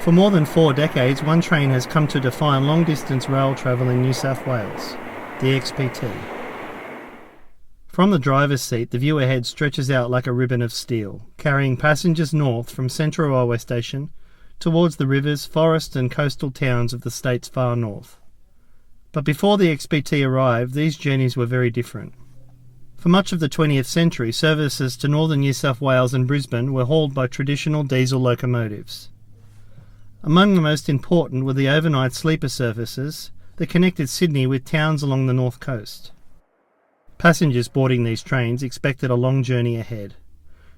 For more than 4 decades, one train has come to define long-distance rail travel in New South Wales, the XPT. From the driver's seat, the view ahead stretches out like a ribbon of steel, carrying passengers north from Central Railway Station towards the rivers, forest and coastal towns of the state's far north. But before the XPT arrived, these journeys were very different. For much of the 20th century, services to northern New South Wales and Brisbane were hauled by traditional diesel locomotives. Among the most important were the overnight sleeper services that connected Sydney with towns along the north coast. Passengers boarding these trains expected a long journey ahead.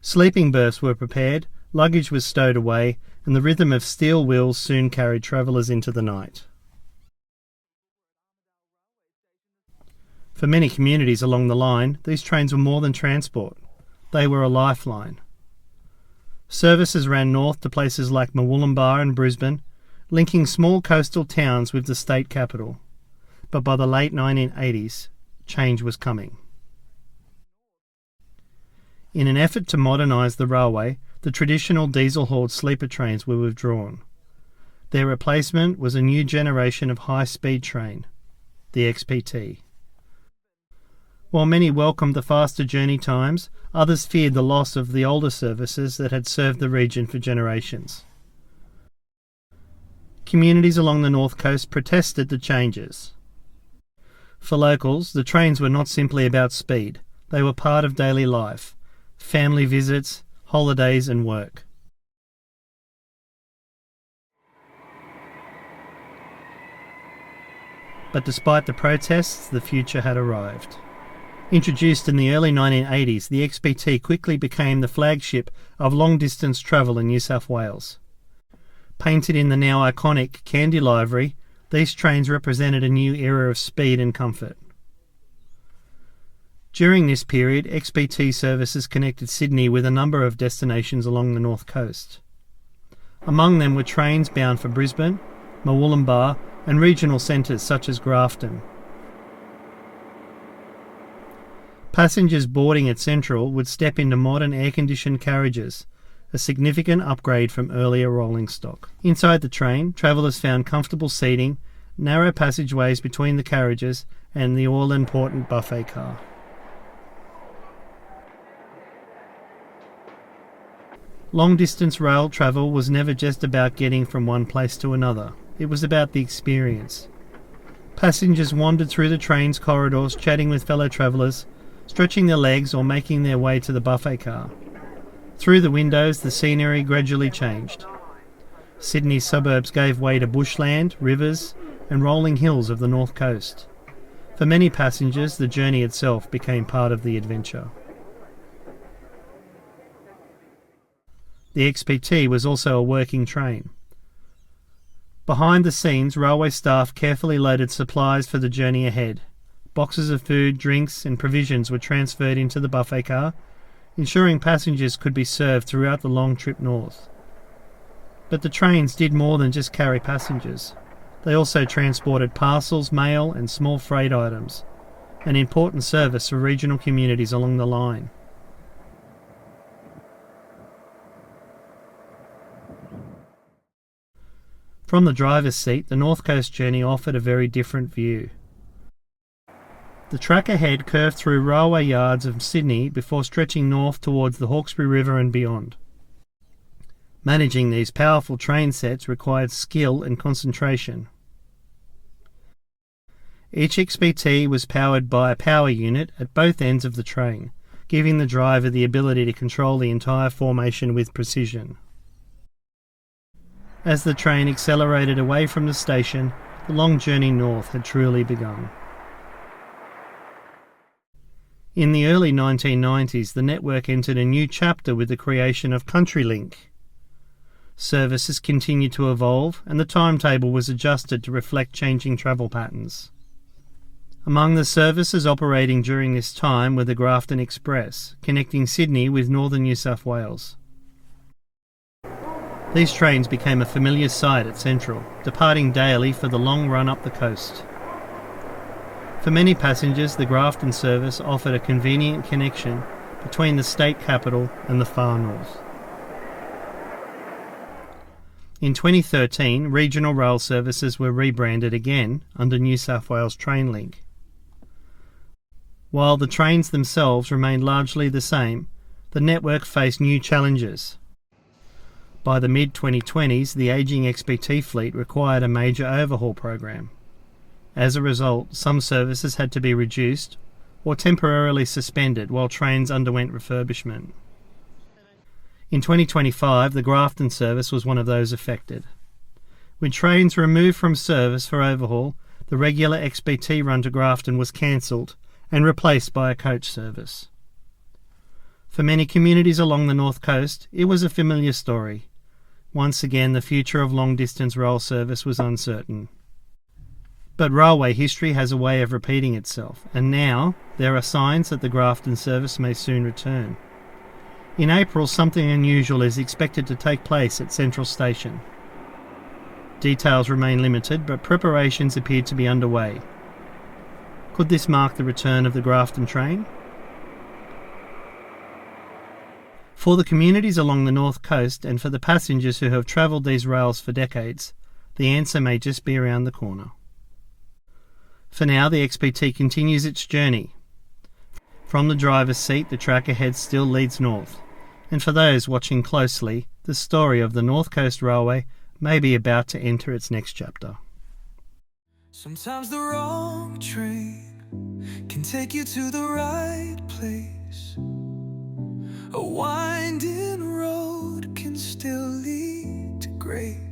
Sleeping berths were prepared, luggage was stowed away, and the rhythm of steel wheels soon carried travellers into the night. For many communities along the line, these trains were more than transport. They were a lifeline. Services ran north to places like Murwillumbah and Brisbane, linking small coastal towns with the state capital. But by the late 1980s, change was coming. In an effort to modernise the railway, the traditional diesel-hauled sleeper trains were withdrawn. Their replacement was a new generation of high-speed train, the XPT. While many welcomed the faster journey times, others feared the loss of the older services that had served the region for generations. Communities along the north coast protested the changes. For locals, the trains were not simply about speed. They were part of daily life, family visits, holidays and work. But despite the protests, the future had arrived. Introduced in the early 1980s, the XPT quickly became the flagship of long-distance travel in New South Wales. Painted in the now iconic candy livery, these trains represented a new era of speed and comfort. During this period, XPT services connected Sydney with a number of destinations along the north coast. Among them were trains bound for Brisbane, Murwillumbah and regional centres such as Grafton. Passengers boarding at Central would step into modern air-conditioned carriages, a significant upgrade from earlier rolling stock. Inside the train, travellers found comfortable seating, narrow passageways between the carriages and the all-important buffet car. Long-distance rail travel was never just about getting from one place to another. It was about the experience. Passengers wandered through the train's corridors, chatting with fellow travellers, stretching their legs or making their way to the buffet car. Through the windows, the scenery gradually changed. Sydney's suburbs gave way to bushland, rivers, and rolling hills of the north coast. For many passengers, the journey itself became part of the adventure. The XPT was also a working train. Behind the scenes, railway staff carefully loaded supplies for the journey ahead. Boxes of food, drinks and provisions were transferred into the buffet car, ensuring passengers could be served throughout the long trip north. But the trains did more than just carry passengers. They also transported parcels, mail and small freight items, an important service for regional communities along the line. From the driver's seat, the North Coast journey offered a very different view. The track ahead curved through railway yards of Sydney before stretching north towards the Hawkesbury River and beyond. Managing these powerful train sets required skill and concentration. Each XPT was powered by a power unit at both ends of the train, giving the driver the ability to control the entire formation with precision. As the train accelerated away from the station, the long journey north had truly begun. In the early 1990s, the network entered a new chapter with the creation of CountryLink. Services continued to evolve, and the timetable was adjusted to reflect changing travel patterns. Among the services operating during this time were the Grafton Express, connecting Sydney with northern New South Wales. These trains became a familiar sight at Central, departing daily for the long run up the coast. For many passengers, the Grafton service offered a convenient connection between the state capital and the far north. In 2013, regional rail services were rebranded again under New South Wales TrainLink. While the trains themselves remained largely the same, the network faced new challenges. By the mid-2020s, the ageing XPT fleet required a major overhaul program. As a result, some services had to be reduced or temporarily suspended while trains underwent refurbishment. In 2025, the Grafton service was one of those affected. With trains removed from service for overhaul, the regular XPT run to Grafton was cancelled and replaced by a coach service. For many communities along the north coast, it was a familiar story. Once again, the future of long-distance rail service was uncertain. But railway history has a way of repeating itself, and now there are signs that the Grafton service may soon return. In April, something unusual is expected to take place at Central Station. Details remain limited, but preparations appear to be underway. Could this mark the return of the Grafton train? For the communities along the north coast and for the passengers who have travelled these rails for decades, the answer may just be around the corner. For now, the XPT continues its journey. From the driver's seat, the track ahead still leads north, and for those watching closely, the story of the North Coast Railway may be about to enter its next chapter. Sometimes the wrong train can take you to the right place. A winding road can still lead to grace.